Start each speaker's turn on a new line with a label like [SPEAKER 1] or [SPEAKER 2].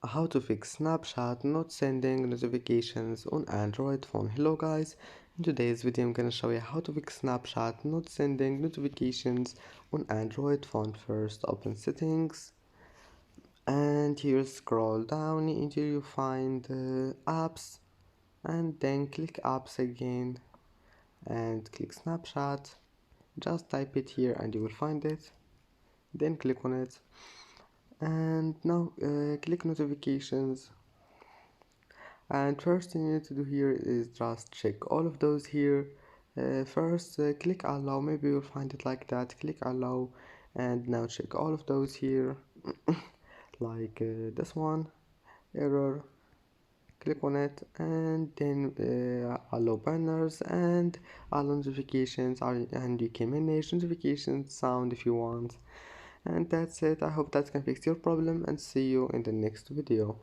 [SPEAKER 1] How to fix Snapchat not sending notifications on Android phone. Hello guys, in today's video I'm gonna show you how to fix Snapchat not sending notifications on Android phone. First open settings and here scroll down until you find apps, and then click apps again and click Snapchat. Just type it here and you will find it, then click on it, and now click notifications. And first thing you need to do here is just check all of those here. First click allow, maybe you'll find it like that. Click allow and now check all of those here like this one, error. Click on it and then allow banners and allow notifications, and you can manage notifications sound if you want. And that's it. I hope that can fix your problem, and see you in the next video.